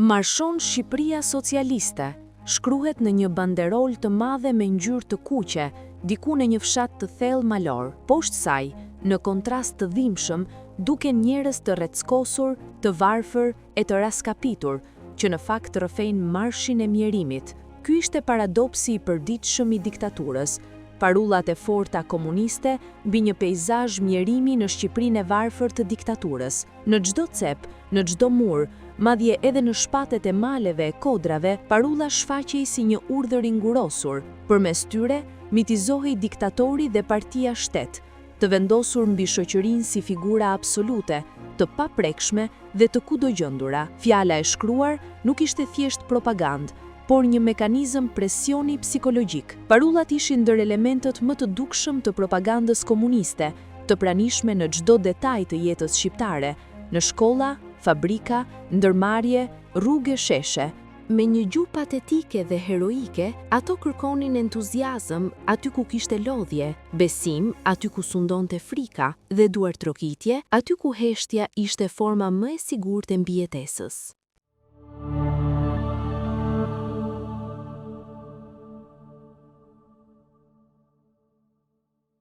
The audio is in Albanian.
Marshon Shqipëria socialiste, shkruhet në një banderol të madhe me ngjyrë të kuqe, diku në një fshat të thellë malor. Poshtë saj, në kontrast të dhimbshëm, duken njerëz të rreckosur, të varfër e të raskapitur, që në fakt rrëfejnë marshin e mjerimit. Ky ishte paradoksi i përditshëm i diktaturës. Parullat e forta komuniste mbi një peizazh mjerimi në Shqipërinë e varfër të diktaturës. Në çdo cep, në çdo mur, madje edhe në shpatet e maleve e kodrave, parulla shfaqej si një urdhër i ngurosur. Përmes tyre, mitizohej diktatori dhe partia shtet, të vendosur mbi shoqërinë si figura absolute, të paprekshme dhe të kudogjendura. Fjala e shkruar nuk ishte thjesht propagandë, por një mekanizëm presioni psikologjik. Parullat ishin ndër elementët më të dukshëm të propagandës komuniste, të pranishme në çdo detaj të jetës shqiptare, në shkolla, fabrika, ndërmarrje, rrugë, sheshe. Me një gjuhë patetike dhe heroike, ato kërkonin entuziazëm aty ku kishte lodhje, besim aty ku sundonte frika dhe duartrokitje aty ku heshtja ishte forma më e sigurt e mbijetesës.